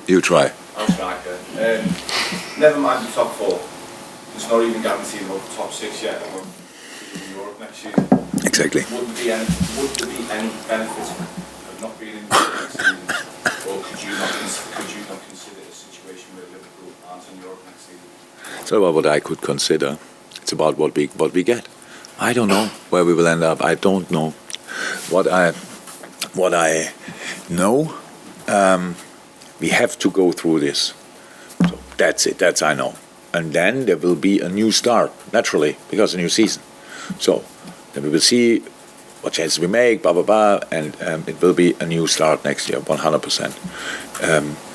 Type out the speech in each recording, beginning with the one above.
You try. I'm striker. Never mind the top four. It's not even guaranteed about the top six yet. In Europe next season. Exactly. Would there be any benefits of not being in Europe next season, or could you not consider a situation where Liverpool aren't in Europe next season? It's not about what I could consider. It's about what we get. I don't know where we will end up. I don't know. What I know, we have to go through this. So that's it. That's I know. And then there will be a new start, naturally, because a new season. So then we will see what changes we make, blah, blah, blah, and it will be a new start next year, 100%.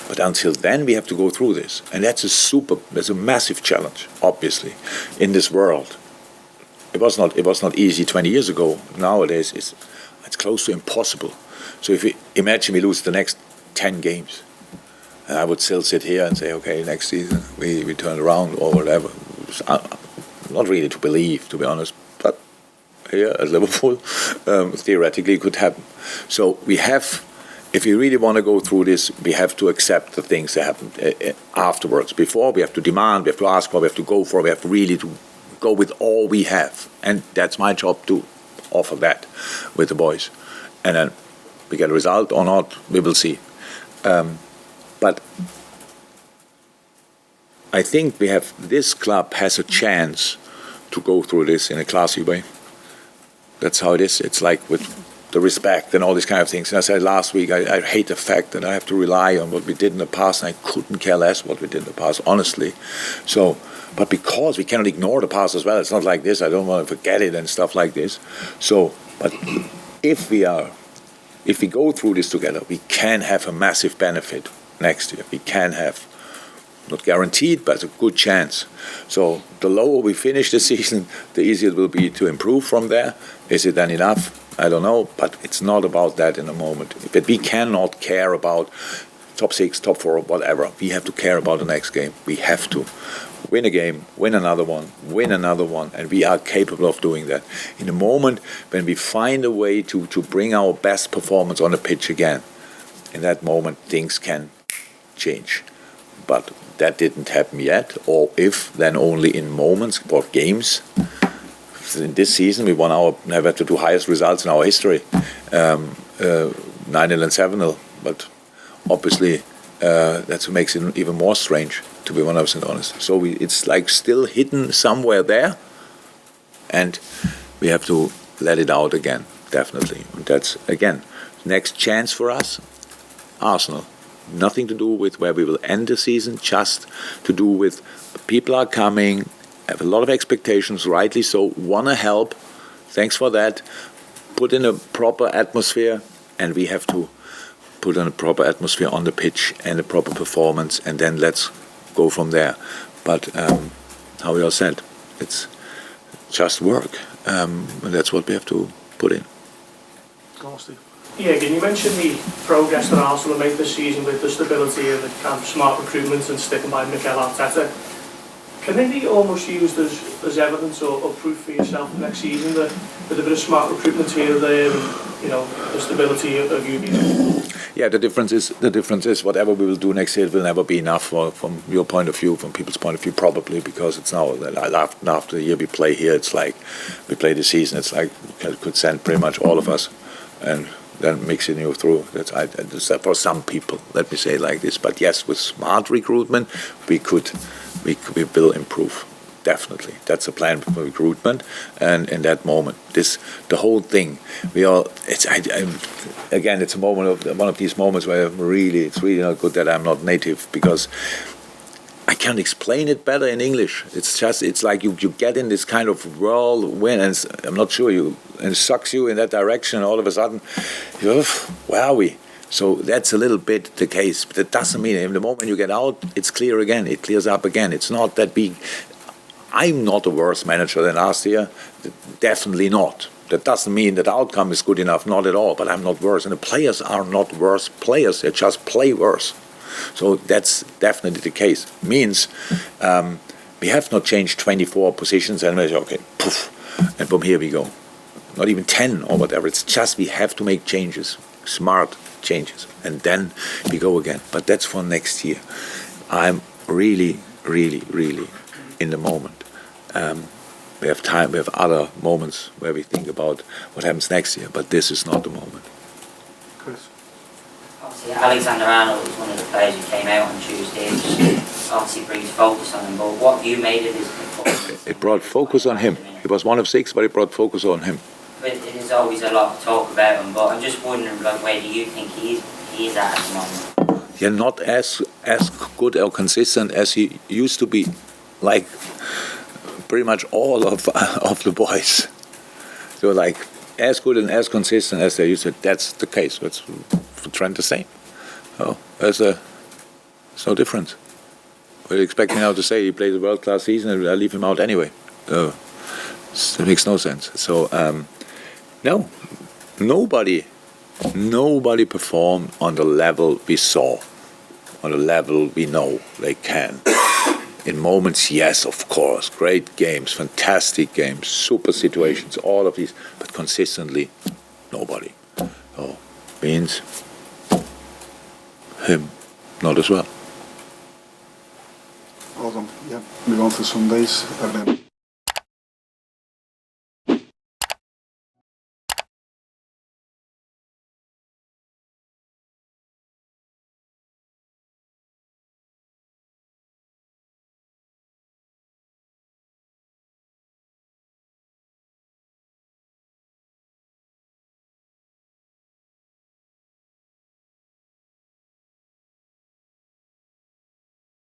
But until then, we have to go through this. And that's a massive challenge, obviously, in this world. It was not easy 20 years ago. Nowadays, it's close to impossible. So if we imagine we lose the next 10 games, and I would still sit here and say, okay, next season we turn around or whatever. Not really to believe, to be honest, but here at Liverpool, theoretically it could happen. So we have, if we really want to go through this, we have to accept the things that happen afterwards. Before, we have to demand, we have to ask for, we have to go for, we have to really to go with all we have. And that's my job to offer that with the boys. And then we get a result or not, we will see. But I think this club has a chance to go through this in a classy way. That's how it is. It's like with the respect and all these kind of things. And I said last week, I hate the fact that I have to rely on what we did in the past, and I couldn't care less what we did in the past, honestly. So, but because we cannot ignore the past as well, it's not like this, I don't want to forget it and stuff like this. So, but if we go through this together, we can have a massive benefit next year. We can have, not guaranteed, but a good chance. So the lower we finish the season, the easier it will be to improve from there. Is it then enough? I don't know, but it's not about that in a moment. But we cannot care about top 6, top 4, whatever. We have to care about the next game. We have to win a game, win another one, and we are capable of doing that. In the moment when we find a way to bring our best performance on the pitch again, in that moment things can change. But that didn't happen yet, or if, then only in moments or games. In this season, we have had to do highest results in our history, 9-0 and 7-0. But obviously, that's what makes it even more strange, to be 100% honest. So it's like still hidden somewhere there, and we have to let it out again, definitely. And that's, again, next chance for us, Arsenal. Nothing to do with where we will end the season, just to do with people are coming, have a lot of expectations, rightly so, want to help. Thanks for that. Put in a proper atmosphere, and we have to put in a proper atmosphere on the pitch and a proper performance, and then let's go from there. But how we all said, it's just work, and that's what we have to put in. Yeah, again, you mentioned the progress that Arsenal made this season with the stability and the kind of smart recruitment and sticking by Mikel Arteta. Can they be almost used as evidence or proof for yourself next season that with a bit of smart recruitment here or there, and the stability of you? Yeah, the difference is whatever we will do next year, it will never be enough from your point of view, from people's point of view, probably, because it's now after the year we play here, it's like we play the season, it's like we could send pretty much all of us and then mixing you through. That's for some people, let me say it like this. But yes, with smart recruitment, we will improve. Definitely, that's a plan for recruitment. And in that moment, the whole thing, again, it's a moment of one of these moments where it's really not good that I'm not native, because I can't explain it better in English. It's like you get in this kind of whirlwind, and I'm not sure and it sucks you in that direction, and all of a sudden, where are we? So that's a little bit the case. But that doesn't mean in the moment you get out, it's clear again. It clears up again. It's not that big. I'm not a worse manager than last year. Definitely not. That doesn't mean that the outcome is good enough. Not at all. But I'm not worse. And the players are not worse players. They just play worse. So that's definitely the case. Means we have not changed 24 positions and we say, okay, poof, and from here we go. Not even 10 or whatever. It's just we have to make changes. smart changes, and then we go again. But that's for next year. I'm really in the moment. We have time. We have other moments where we think about what happens next year. But this is not the moment. Chris. Obviously, Alexander Arnold was one of the players who came out on Tuesday, which obviously brings focus on him. But what have you made of his performance? It brought focus on him. He was one of 6, but it brought focus on him. But there's always a lot of talk about him. But I'm just wondering, like, where do you think he is at the moment? You're not as good or consistent as he used to be, like pretty much all of the boys. So like as good and as consistent as they used to. That's the case. That's for Trent the same. Oh, there's no difference. What do you expect me now to say? He plays a world-class season and I leave him out anyway. It makes no sense. So no, nobody performed on the level we saw, on the level we know they can. In moments, yes, of course, great games, fantastic games, super situations, all of these, but consistently, nobody. So means him not as well. Awesome. Yeah, move on to Sundays.